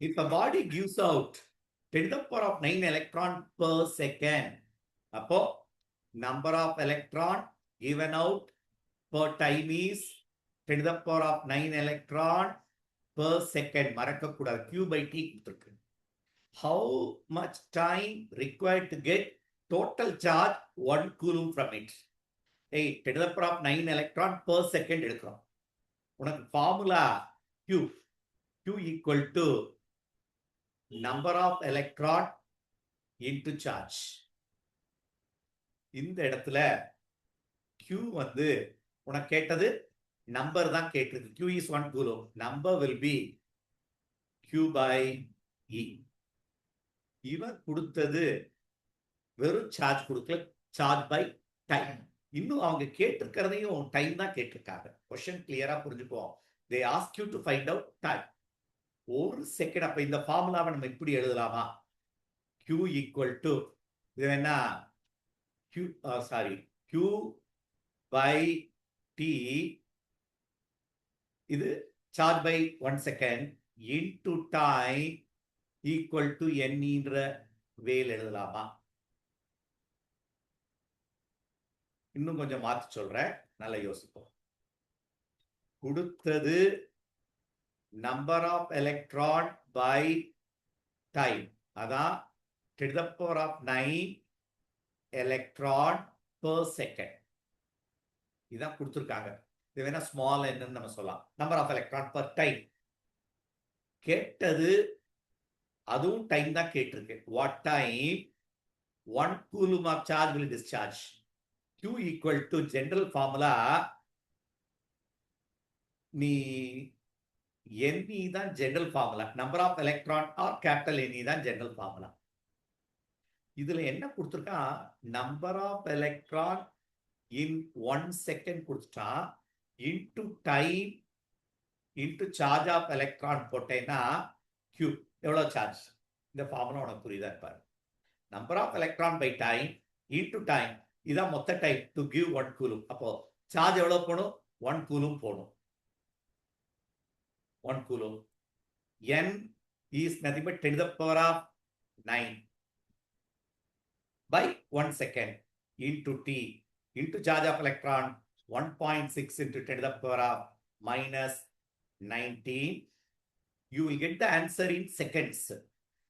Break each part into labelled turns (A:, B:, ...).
A: If a body gives out 10 to the power of 9 electron per second, அப்போ number of electron given out per time is 10 to the power of 9 electron per second. மறக்கக்கூடாது. Q by T கொடுத்திருக்கு. How much time required to get total charge 1 coulomb from it? 10 to the power of 9 electron per second எடுக்கிறோம். உனக்கு formula Q equal to number of electron into charge. இந்த இடத்துல Q வந்து உனக்கு கேட்டது number தான் கேட்டிருக்கு. Q is 1 coulomb. Number will be Q by E. இவன் கொடுத்தது வெறும் சார்ஜ் கொடுக்கல, சார்ஜ் பை டைம். இன்னும் அவங்க கேட்டிருக்கிறதையும் டைம் தான் கேட்டிருக்காங்க. கொஸ்டின் கிளியரா புரிஞ்சுக்குவோம். they ask you to find out time. ஒரு செகண்ட். அப்ப இந்த ஃபார்முலாவை நம்ம இப்படி எழுதலாமா? Q equal to இது என்ன? Q by T, இது charge by 1 second into time equal to என்ற வேல் எழுதலாமா? இன்னும் கொஞ்சம் மாற்றி சொல்றேன், நல்லா யோசிப்போம். கொடுத்தது number of electron by time, அதான் 10 to the power of 9 electron per second. இதான் கொடுத்துருக்காங்க. இது வேணா ஸ்மால் என்னன்னு நம்ம சொல்லலாம். Number of electron per time கேட்டது, அதுவும் டைம் தான் கேட்டிருக்கு. What time 1 coulomb of charge will discharge. Q equal to general formula, நீ NE தான் general formula. Number of electron are capital NE தான் ஜெனரல் ஃபார்முலா. இதுல என்ன கொடுத்துருக்கா? Number of electron in 1 second கொடுத்துட்டா, into time into charge of electron போட்டேன்னா Q எவ்வளவு charge? இந்த ஃபார்முலா உனக்கு புரியுதா இருப்பாரு. Number of electron by time into time, இதான் மொத்த டைம் டு கிவ் 1 coulomb. அப்போ சார்ஜ் எவ்வளவு போகணும்? 1 coulomb போகணும். 1 coulomb. N is nothing but 10 to the power of 9 by 1 second into T into charge of electron 1.6 into 10 to the power of minus 19. You will get the answer in seconds.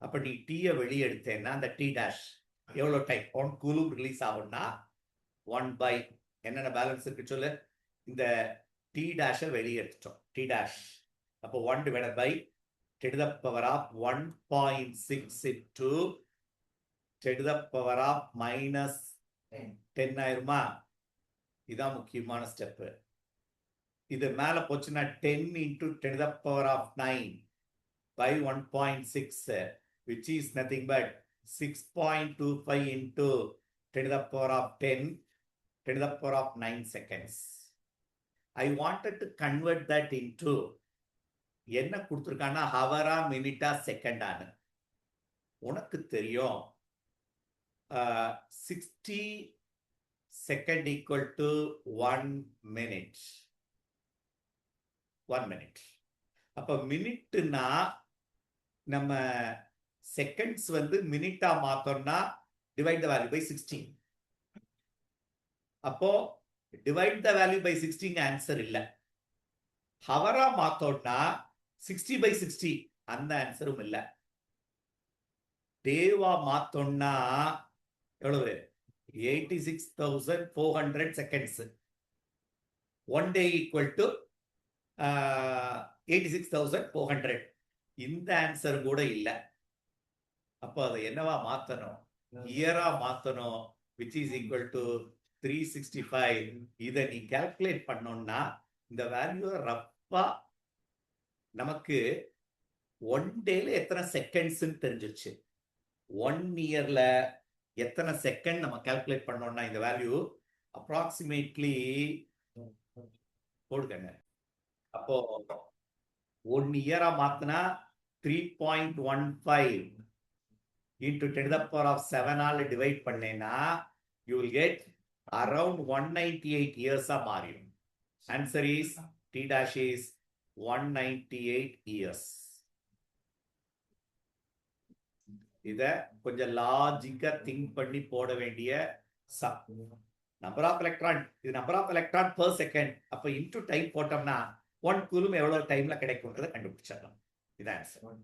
A: அப்ப நீ T வெளியே எடுத்தேன்னா அந்த T dash எவ்வளவு time 1 coulomb release ஆகும்னா 1 by என்னென்ன balance இருக்கு சொல்லு. இந்த T dash வெளியே எடுத்துட்டோம். T dash அப்போ 1 divided by 10 to the power of 1.6 into 10 to the power of minus 10 ஆயிருமா? இதான் முக்கியமான ஸ்டெப். இது மேல போச்சுன்னா 10 into 10 to the power of 9 by 1.6, which is nothing but 6.25 into 10 to the power of 10 to the power of 9 seconds. I wanted to convert that into என்ன கொடுத்துருக்கான்னா ஹவரா மினிட்டா செகண்டானு. உனக்கு தெரியும் 60 second equal to 1 minute. 1 minute. அப்ப மினிட்னா நம்ம seconds வந்து மினிட்டா மாத்தோம்னா divide the value by 16. அப்போ divide the value by 16 answer இல்ல. ஹவரா மாத்தோம்னா 60 by 60, அந்த ஆன்சரும் இல்ல. டேவா மாத்தோம்னா எவ்வளவு? 86,400 seconds. 1 day equal to 86,400. இந்த ஆன்சர் கூட இல்ல. அப்போ அதை என்னவா மாத்தணும்? இயரா மாத்தணும், which is equal to 365. இதை நீ கால்குலேட் பண்ணோம்னா இந்த வேல்யூ ரப்பா நமக்கு 1 டேல எத்தனை செகண்ட்ஸ் தெரிஞ்சிருச்சு. 1 இயர்ல எத்தனை செகண்ட் நம்ம கால்குலேட் பண்ணோம்னா இந்த வேல்யூ அப்ராக்சிமேட்லி போடுங்க. அப்போ 1 இயரா மாத்தினா 3.15 into 10 to the power of 7 all divide பண்ணேன்னா you will get around 198 years மாறிடும். Answer is T dash is 198 years. இத கொஞ்சம் லாஜிக்கா திங்க் பண்ணி போட வேண்டிய சம். நம்பர் ஆஃப் எலக்ட்ரான், இது number of electron per second. அப்ப இன்டு டைம் போட்டோம்னா 1 கூலும் எவ்வளவு டைம்ல கிடைக்கும்ன்றத கண்டுபிடிச்சிடலாம். இதான் ஆன்சர்.